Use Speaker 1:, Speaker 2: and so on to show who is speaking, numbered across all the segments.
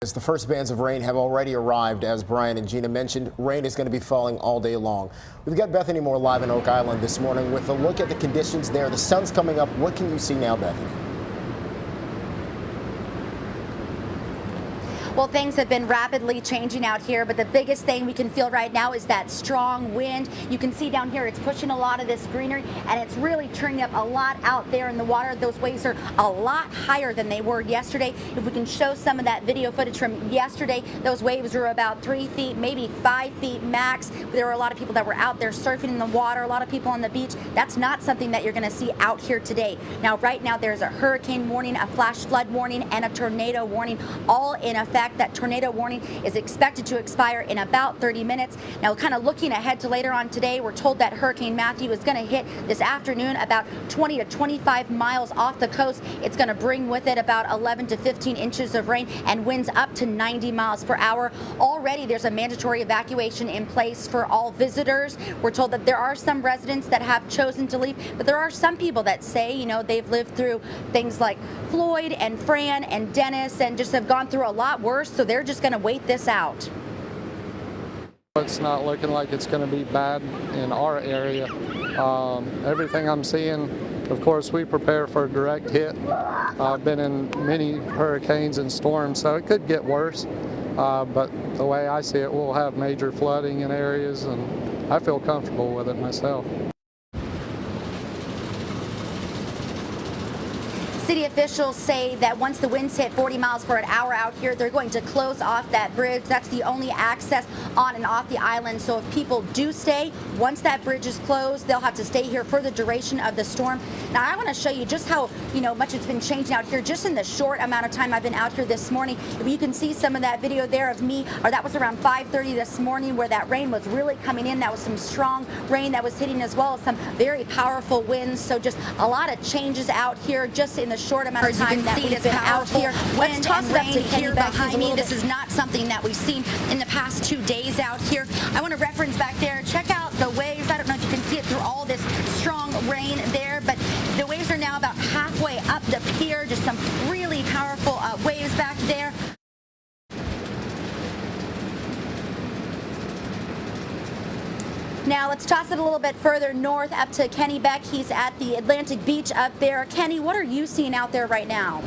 Speaker 1: As the first bands of rain have already arrived, as Brian and Gina mentioned, rain is going to be falling all day long. We've got Bethany Moore live in Oak Island this morning with a look at the conditions there. The sun's coming up. What can you see now, Bethany?
Speaker 2: Well, things have been rapidly changing out here, but the biggest thing we can feel right now is that strong wind. You can see down here it's pushing a lot of this greenery, and it's really turning up a lot out there in the water. Those waves are a lot higher than they were yesterday. If we can show some of that video footage from yesterday, those waves were about 3 feet, maybe 5 feet max. There were a lot of people that were out there surfing in the water, a lot of people on the beach. That's not something that you're going to see out here today. Now, right now, there's a hurricane warning, a flash flood warning, and a tornado warning, all in effect. That tornado warning is expected to expire in about 30 minutes. Now, kind of looking ahead to later on today, we're told that Hurricane Matthew is going to hit this afternoon about 20 to 25 miles off the coast. It's going to bring with it about 11 to 15 inches of rain and winds up to 90 miles per hour. Already, there's a mandatory evacuation in place for all visitors. We're told that there are some residents that have chosen to leave, but there are some people that say, you know, they've lived through things like Floyd and Fran and Dennis and just have gone through a lot worse. So they're just going to wait this out.
Speaker 3: It's not looking like it's going to be bad in our area. Everything I'm seeing, of course, we prepare for a direct hit. I've been in many hurricanes and storms, so it could get worse. But the way I see it, we'll have major flooding in areas, and I feel comfortable with it myself.
Speaker 2: City officials say that once the winds hit 40 miles per hour out here, they're going to close off that bridge. That's the only access on and off the island. So if people do stay, once that bridge is closed, they'll have to stay here for the duration of the storm. Now, I want to show you just how much it's been changing out here just in the short amount of time I've been out here this morning. If you can see some of that video there of me, or that was around 5:30 this morning where that rain was really coming in. That was some strong rain that was hitting, as well as some very powerful winds. So just a lot of changes out here just in the short amount of time that we've been out here.
Speaker 4: Let's toss it up to here behind me.
Speaker 2: This is not something that we've seen in the past 2 days out here. I want to reference back there. Check out the waves. I don't know if you can see it through all this strong rain there, but the waves are now about halfway up the pier. Just some really powerful waves back there. Now let's toss it a little bit further north up to Kenny Beck. He's at the Atlantic Beach up there. Kenny, what are you seeing out there right now?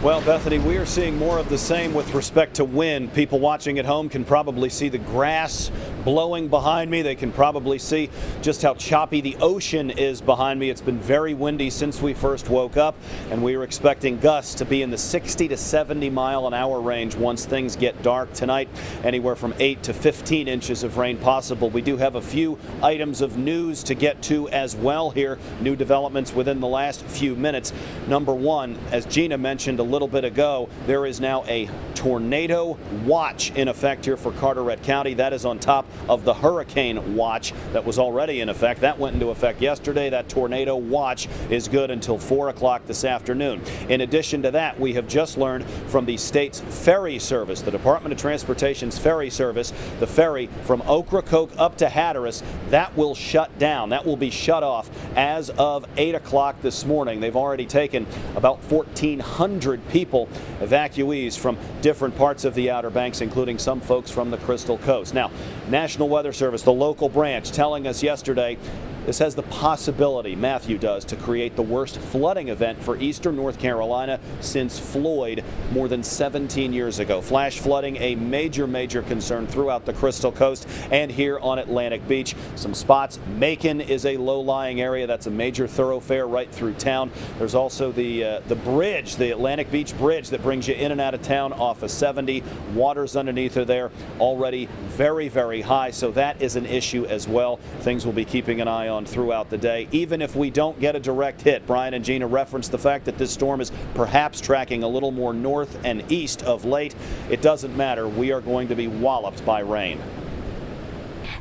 Speaker 5: Well, Bethany, we are seeing more of the same with respect to wind. People watching at home can probably see the grass blowing behind me. They can probably see just how choppy the ocean is behind me. It's been very windy since we first woke up, and we are expecting gusts to be in the 60 to 70 mile an hour range once things get dark tonight. Anywhere from 8 to 15 inches of rain possible. We do have a few items of news to get to as well here. New developments within the last few minutes. Number one, as Gina mentioned a little bit ago, there is now a tornado watch in effect here for Carteret County. That is on top of the hurricane watch that was already in effect. That went into effect yesterday. That tornado watch is good until 4 o'clock this afternoon. In addition to that, we have just learned from the state's ferry service, the Department of Transportation's ferry service, the ferry from Ocracoke up to Hatteras, that will shut down. That will be shut off as of 8 o'clock this morning. They've already taken about 1,400 people, evacuees from different parts of the Outer Banks, including some folks from the Crystal Coast. Now, National Weather Service, the local branch, telling us yesterday this has the possibility, Matthew does, to create the worst flooding event for eastern North Carolina since Floyd more than 17 years ago. Flash flooding, a major concern throughout the Crystal Coast and here on Atlantic Beach. Some spots. Macon is a low-lying area. That's a major thoroughfare right through town. There's also the bridge, the Atlantic Beach Bridge that brings you in and out of town off of 70. Waters underneath are there already very high, so that is an issue as well. Things we'll be keeping an eye on throughout the day. Even if we don't get a direct hit, Brian and Gina referenced the fact that this storm is perhaps tracking a little more north and east of late. It doesn't matter. We are going to be walloped by rain.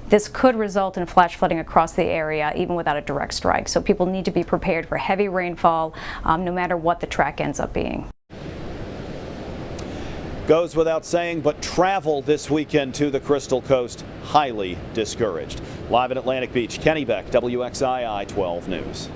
Speaker 4: This could result in flash flooding across the area even without a direct strike. So people need to be prepared for heavy rainfall no matter what the track ends up being.
Speaker 5: Goes without saying, but travel this weekend to the Crystal Coast, highly discouraged. Live in Atlantic Beach, Kenny Beck, WXII 12 News.